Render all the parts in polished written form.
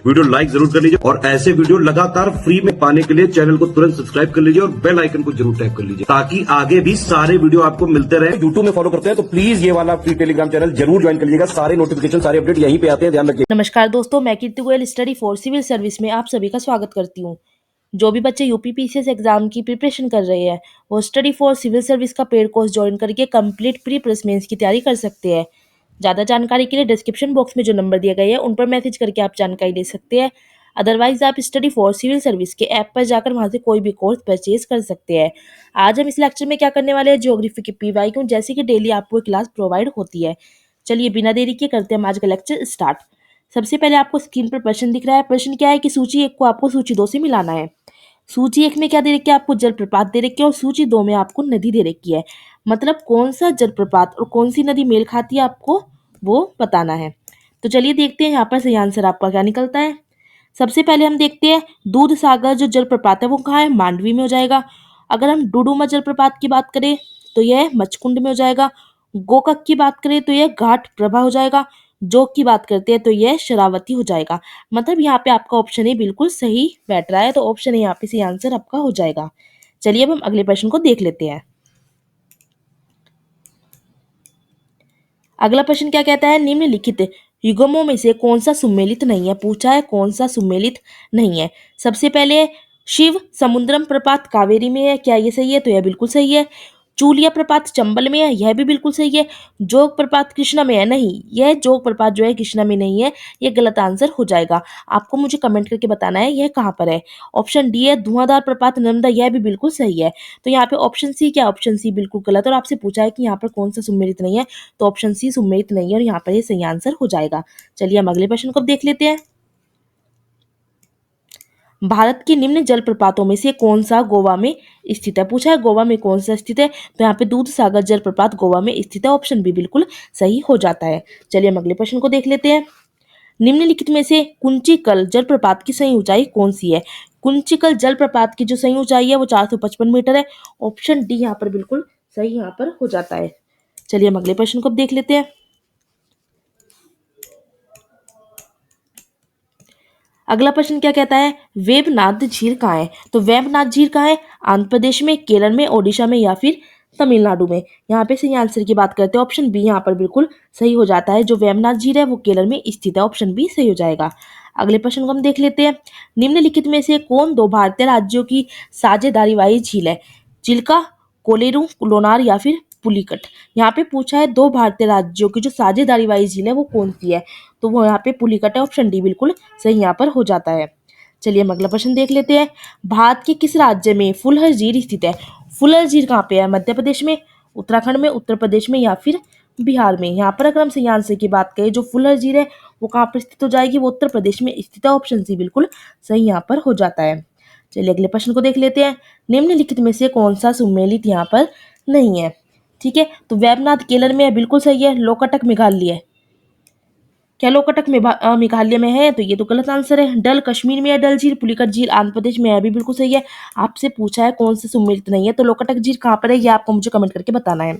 Video like जरूर कर लीजिए और ऐसे वीडियो लगातार फ्री में पाने के लिए चैनल को तुरंत सब्सक्राइब कर लीजिए और बेल आइकन को जरूर टैप कर लीजिए ताकि आगे भी सारे वीडियो आपको मिलते रहे। यूट्यूब में फॉलो करते हैं तो प्लीज ये वाला फ्री टेलीग्राम चैनल जरूर ज्वाइन कर लीजिएगा। सारे नोटिफिकेशन सारे अपडेट यहीं पे आते हैं, ध्यान रखिए। नमस्कार दोस्तों, मैं Kirti Goyal study for civil service में आप सभी का स्वागत करती हूँ। जो भी बच्चे यूपीपीसीएस एग्जाम की प्रिपरेशन कर रहे हैं वो स्टडी फॉर सिविल सर्विस का पेड कोर्स ज्वाइन करके कंप्लीट प्री प्लेसमेंट्स की तैयारी कर सकते हैं। ज़्यादा जानकारी के लिए डिस्क्रिप्शन बॉक्स में जो नंबर दिए गए हैं उन पर मैसेज करके आप जानकारी ले सकते हैं। अदरवाइज आप स्टडी फॉर सिविल सर्विस के ऐप पर जाकर वहां से कोई भी कोर्स परचेज कर सकते हैं। आज हम इस लेक्चर में क्या करने वाले हैं, ज्योग्राफी की पीवाईक्यू जैसे कि डेली आपको क्लास प्रोवाइड होती है। चलिए बिना देरी के करते हैं हम आज का लेक्चर स्टार्ट। सबसे पहले आपको स्क्रीन पर प्रश्न दिख रहा है। प्रश्न क्या है कि सूची 1 को आपको सूची 2 से मिलाना है। सूची 1 में क्या दे रखी है, आपको जलप्रपात दे रखी है और सूची 2 में आपको नदी दे रखी है। मतलब कौन सा जलप्रपात और कौन सी नदी मेल खाती है आपको वो बताना है। तो चलिए देखते हैं यहाँ पर सही आंसर आपका क्या निकलता है। सबसे पहले हम देखते हैं दूध सागर जो जलप्रपात है वो कहाँ है, मांडवी में हो जाएगा। अगर हम डुडुमा जलप्रपात की बात करें तो यह मचकुंड में हो जाएगा। गोकक की बात करें तो यह घाट प्रभा हो जाएगा। जोग की बात करते हैं तो यह शरावती हो जाएगा। मतलब यहाँ पे आपका ऑप्शन ए बिल्कुल सही बैठ रहा है, तो ऑप्शन ए यहाँ पे सही आंसर आपका हो जाएगा। चलिए अब हम अगले प्रश्न को देख लेते हैं। अगला प्रश्न क्या कहता है, निम्नलिखित युग्मों में से कौन सा सुमेलित नहीं है। पूछा है कौन सा सुमेलित नहीं है। सबसे पहले शिव समुद्रम प्रपात कावेरी में है, क्या ये सही है, तो यह बिल्कुल सही है। चूलिया प्रपात चंबल में है, यह भी बिल्कुल सही है। जोग प्रपात कृष्णा में है, नहीं, यह जोग प्रपात जो है कृष्णा में नहीं है, यह गलत आंसर हो जाएगा। आपको मुझे कमेंट करके बताना है यह कहाँ पर है। ऑप्शन डी है धुआंधार प्रपात नर्मदा, यह भी बिल्कुल सही है। तो यहाँ पे ऑप्शन सी क्या, ऑप्शन सी बिल्कुल गलत। और आपसे पूछा है कि यहाँ पर कौन सा सुमेलित नहीं है, तो ऑप्शन सी सुमेलित नहीं है और यहाँ पर ये सही आंसर हो जाएगा। चलिए हम अगले प्रश्न को देख लेते हैं। भारत की निम्न जलप्रपातों में से कौन सा गोवा में स्थित है। पूछा है गोवा में कौन सा स्थित है, तो यहाँ पे दूध सागर जलप्रपात गोवा में स्थित है। ऑप्शन बी बिल्कुल सही हो जाता है। चलिए हम अगले प्रश्न को देख लेते हैं। निम्नलिखित में से कुंचिकल जलप्रपात की सही ऊंचाई कौन सी है। कुंचिकल जलप्रपात की जो सही ऊंचाई है वो 455 मीटर है। ऑप्शन डी यहाँ पर बिल्कुल सही यहाँ पर हो जाता है। चलिए हम अगले प्रश्न को देख लेते हैं। अगला प्रश्न क्या कहता है, वेबनाथ झील कहाँ है। तो वेबनाथ झील कहाँ है, आंध्र प्रदेश में, केरल में, ओडिशा में या फिर तमिलनाडु में। यहाँ पे सही आंसर की बात करते हैं, ऑप्शन बी यहाँ पर बिल्कुल सही हो जाता है। जो वेबनाथ झील है वो केरल में स्थित है, ऑप्शन बी सही हो जाएगा। अगले प्रश्न को हम देख लेते हैं। निम्नलिखित में से कौन दो भारतीय राज्यों की साझेदारी वाली झील है। चिल्का, कोलेरू, लोनार या फिर पुलिकट। यहाँ पे पूछा है दो भारतीय राज्यों की जो साझेदारी वाली झील है वो कौन सी है, तो वो यहाँ पे पुलिकट है। ऑप्शन डी बिल्कुल सही यहाँ पर हो जाता है। चलिए हम अगला प्रश्न देख लेते हैं। भारत के किस राज्य में फुलहर झील स्थित है। फुलहर झील कहाँ पे है, मध्य प्रदेश में, उत्तराखंड में, उत्तर प्रदेश में या फिर बिहार में। यहाँ पर अगर हम सही आंसर की बात करें, जो फुलहर झील है वो कहाँ पर स्थित हो जाएगी, वो उत्तर प्रदेश में स्थित है। ऑप्शन सी बिल्कुल सही यहाँ पर हो जाता है। चलिए अगले प्रश्न को देख लेते हैं। निम्नलिखित में से कौन सा सुमेलित यहाँ पर नहीं है। ठीक है, तो वेबनाथ केरल में है, बिल्कुल सही है। लोकटक मेघालय है, क्या लोकटक मेघालय में है, तो ये तो गलत आंसर है। डल कश्मीर में है, डल झील। पुलिकट झील आंध्र प्रदेश में है, भी बिल्कुल सही है। आपसे पूछा है कौन से सुमेलित नहीं है, तो लोकटक झील कहाँ पर है ये आपको मुझे कमेंट करके बताना है।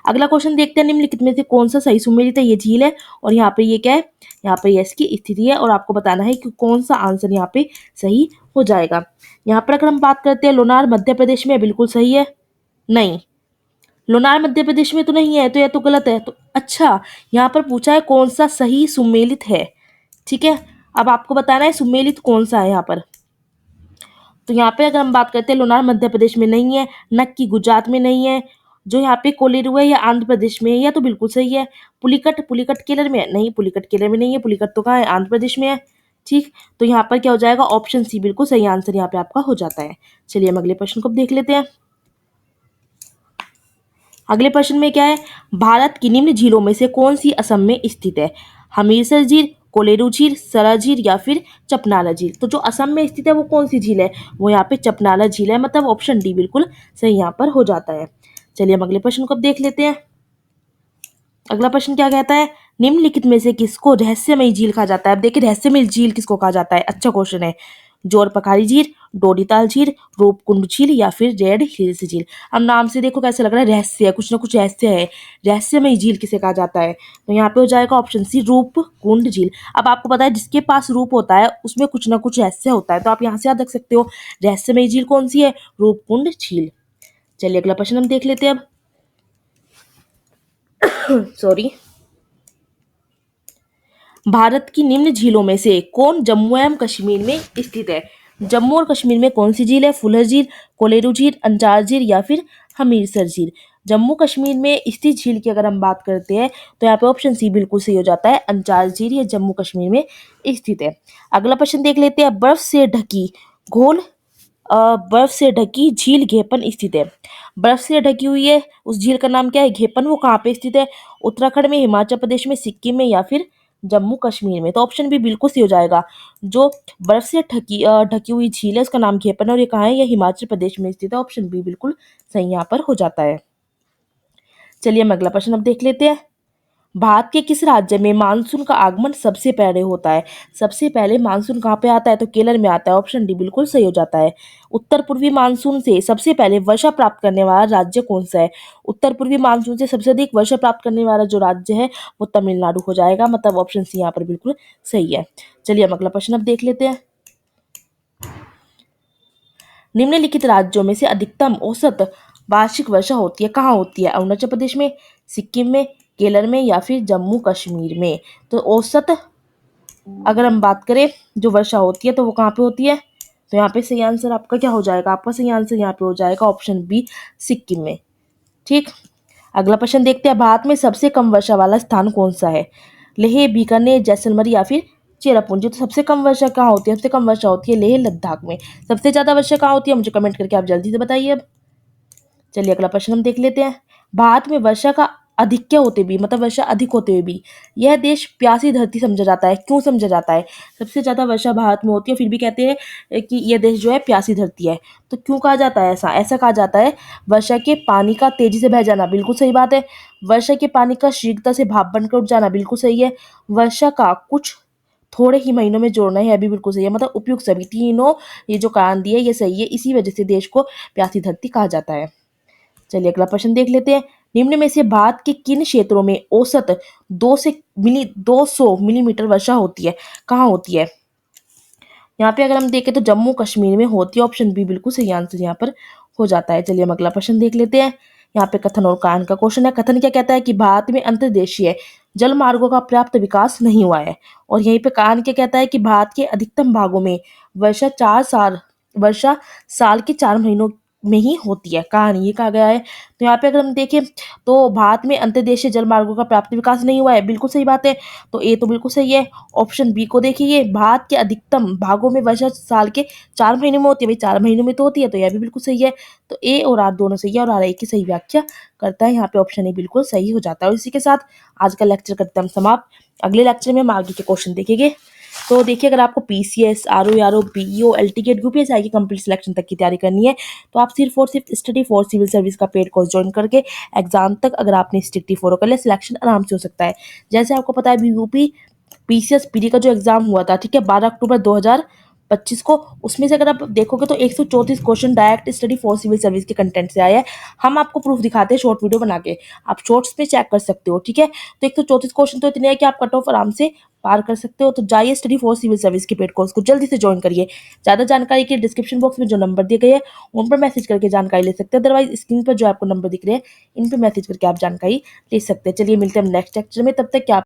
अगला क्वेश्चन देखते हैं। निम्नलिखित में से कौन सा सही सुमेलित है, ये झील है और यहाँ पे ये क्या है, यहाँ पे ये इसकी स्थिति है और आपको बताना है कि कौन सा आंसर यहाँ पे सही हो जाएगा। यहाँ पर अगर हम बात करते हैं, लोनार मध्य प्रदेश में बिल्कुल सही है, नहीं, लोनार मध्य प्रदेश में तो नहीं है, तो यह तो गलत है। तो अच्छा, यहाँ पर पूछा है कौन सा सही सुमेलित है। ठीक है, अब आपको बताना है सुमेलित कौन सा है यहाँ पर। तो यहाँ पे अगर हम बात करते हैं, लोनार मध्य प्रदेश में नहीं है, नक्की गुजरात में नहीं है, जो यहाँ पे कोलेरू है या आंध्र प्रदेश में है, यह तो बिल्कुल सही है। पुलिकट, पुलिकट केरल में है, नहीं, पुलिकट केरल में नहीं है, पुलिकट तो कहाँ है, आंध्र प्रदेश में है। ठीक, तो यहाँ पर क्या हो जाएगा, ऑप्शन सी बिल्कुल सही आंसर यहाँ पे आपका हो जाता है। चलिए हम अगले प्रश्न को देख लेते हैं। अगले प्रश्न में क्या है, भारत की निम्न झीलों में से कौन सी असम में स्थित है। हमीरसर झील, कोलेरू झील, सरा झील या फिर चपनाला झील। तो जो असम में स्थित है वो कौन सी झील है, वो यहाँ पे चपनाला झील है। मतलब ऑप्शन डी बिल्कुल सही यहाँ पर हो जाता है। चलिए हम अगले प्रश्न को अब देख लेते हैं। अगला प्रश्न क्या कहता है, निम्नलिखित में से किसको रहस्यमयी झील कहा जाता है। अब देखिए रहस्यमयी झील किसको कहा जाता है, अच्छा क्वेश्चन है। जोर पखारी झील, डोडीताल झील, रूपकुंड झील या फिर रेड हिल्स झील। अब नाम से देखो कैसे लग रहा है, रहस्य है, कुछ ना कुछ रहस्य है। रहस्यमयी झील किसे कहा जाता है? तो यहाँ पे हो जाएगा ऑप्शन सी रूपकुंड झील। अब आपको पता है जिसके पास रूप होता है उसमें कुछ ना कुछ रहस्य होता है, तो आप यहाँ से याद रख सकते हो रहस्यमयी झील कौन सी है, रूपकुंड झील। चलिए अगला प्रश्न हम देख लेते हैं अब। सॉरी। भारत की निम्न झीलों में से कौन जम्मू एवं कश्मीर में स्थित है? जम्मू और कश्मीर में कौन सी झील है? फुलर झील, कोलेरू झील, अंजार झील या फिर हमीरसर झील। जम्मू कश्मीर में स्थित झील की अगर हम बात करते हैं तो यहाँ पे ऑप्शन सी बिल्कुल सही हो जाता है, अंजार झील ये जम्मू कश्मीर में स्थित है। अगला प्रश्न देख लेते हैं। बर्फ से ढकी झील घेपन स्थित है। बर्फ से ढकी हुई है उस झील का नाम क्या है? घेपन। वो कहाँ पे स्थित है? उत्तराखंड में, हिमाचल प्रदेश में, सिक्किम में या फिर जम्मू कश्मीर में। तो ऑप्शन भी बिल्कुल सही हो जाएगा। जो बर्फ से ढकी हुई झील है उसका नाम घेपन है और ये कहाँ है? ये हिमाचल प्रदेश में स्थित है। ऑप्शन बी बिल्कुल सही यहाँ पर हो जाता है। चलिए हम अगला प्रश्न अब देख लेते हैं। भारत के किस राज्य में मानसून का आगमन सबसे पहले होता है? सबसे पहले मानसून कहाँ पे आता है? तो केरल में आता है। ऑप्शन डी बिल्कुल सही हो जाता है। उत्तर पूर्वी मानसून से सबसे पहले वर्षा प्राप्त करने वाला राज्य कौन सा है? उत्तर पूर्वी मानसून से सबसे अधिक वर्षा प्राप्त करने वाला जो राज्य है वो तमिलनाडु हो जाएगा। मतलब ऑप्शन सी यहाँ पर बिल्कुल सही है। चलिए हम अगला प्रश्न अब देख लेते हैं। निम्नलिखित राज्यों में से अधिकतम औसत वार्षिक वर्षा होती है कहाँ होती है? अरुणाचल प्रदेश में, सिक्किम में, केरल में या फिर जम्मू कश्मीर में। तो औसत अगर हम बात करें जो वर्षा होती है तो वो कहाँ पे होती है? तो यहाँ पे सही आंसर आपका क्या हो जाएगा? आपका सही आंसर यहाँ पे हो जाएगा ऑप्शन बी, सिक्किम में। ठीक। अगला प्रश्न देखते हैं। भारत में सबसे कम वर्षा वाला स्थान कौन सा है? लेह, बीकानेर, जैसलमेर या फिर चेरापूंजी। तो सबसे कम वर्षा कहाँ होती है? सबसे कम वर्षा होती है लेह लद्दाख में। सबसे ज्यादा वर्षा कहाँ होती है? मुझे कमेंट करके आप जल्दी से बताइए अब। चलिए अगला प्रश्न हम देख लेते हैं। भारत में वर्षा का अधिक्य होते भी, मतलब वर्षा अधिक होते हुए भी यह देश प्यासी धरती समझा जाता है। क्यों समझा जाता है? सबसे ज्यादा वर्षा भारत में होती है फिर भी कहते हैं कि यह देश जो है प्यासी धरती है। तो क्यों कहा जाता है ऐसा? ऐसा कहा जाता है वर्षा के पानी का तेजी से बह जाना, बिल्कुल सही बात है। वर्षा के पानी का शीघ्रता से भाप बनकर उठ जाना, बिल्कुल सही है। वर्षा का कुछ थोड़े ही महीनों में जोड़ना है, अभी बिल्कुल सही है। मतलब उपयुक्त सभी तीनों ये जो कारण दिए ये सही है। इसी वजह से देश को प्यासी धरती कहा जाता है। चलिए अगला प्रश्न देख लेते हैं। निम्न में से भारत के किन क्षेत्रों में औसत 200 मिलीमीटर वर्षा होती है? कहाँ होती है? यहाँ पे अगर हम देखें तो जम्मू कश्मीर में होती है। ऑप्शन बी बिल्कुल सही आंसर यहाँ पर हो जाता है। चलिए हम अगला प्रश्न देख लेते हैं। यहाँ पे कथन और कारण का क्वेश्चन है। कथन क्या कहता है कि भारत में अंतर्देशीय जल मार्गों का पर्याप्त विकास नहीं हुआ है। और यहीं पे कारण क्या कहता है कि भारत के अधिकतम भागों में वर्षा साल के 4 महीनों में ही होती है। कहानी ये कहा गया है। तो यहाँ पे अगर हम देखें तो भारत में अंतर्देशीय जल मार्गों का पर्याप्त विकास नहीं हुआ है, बिल्कुल सही बात है। तो ए तो बिल्कुल सही है। ऑप्शन बी को देखिए, भारत के अधिकतम भागों में वर्षा साल के 4 महीने में होती है। भाई 4 महीनों में तो होती है, तो यह भी बिल्कुल सही है। तो ए और आर दोनों सही है और आर ए की सही व्याख्या करता है। यहाँ पे ऑप्शन ए बिल्कुल सही हो जाता है। और इसी के साथ आज का लेक्चर करते हैं हम समाप्त। अगले लेक्चर में हम आगे के क्वेश्चन देखेंगे। तो देखिए, अगर आपको पीसीएस, आरओ, पीईओ, एलटीकेट, यूपीएसआई की कंप्लीट सिलेक्शन तक की तैयारी करनी है तो आप सिर्फ और सिर्फ स्टडी फॉर सिविल सर्विस का पेड कोर्स ज्वाइन करके एग्जाम तक अगर आपने स्ट्रिक्टली फॉलो कर लिया, सिलेक्शन आराम से हो सकता है। जैसे आपको पता है यूपी पीसीएस पीडी का जो एग्जाम हुआ था, ठीक है, 12 अक्टूबर 2025 को, उसमें से अगर आप देखोगे तो 134 question direct study for civil service के कंटेंट से आया है। हम आपको प्रूफ दिखाते हैं शॉर्ट वीडियो बना के, आप शॉर्ट्स में चेक कर सकते हो। ठीक है, तो 134 क्वेश्चन तो इतने हैं कि आप कट ऑफ आराम से पार कर सकते हो। तो जाइए स्टडी फॉर सिविल सर्विस के पेड कोर्स को जल्दी से ज्वाइन करिए। ज़्यादा जानकारी के डिस्क्रिप्शन बॉक्स में जो नंबर दिए गए हैं उन पर मैसेज करके जानकारी ले सकते हैं। अदरवाइज स्क्रीन पर जो आपको नंबर दिख रहे हैं इन पर मैसेज करके आप जानकारी ले सकते हैं। चलिए मिलते हैं हम नेक्स्ट लेक्चर में, तब तक क्या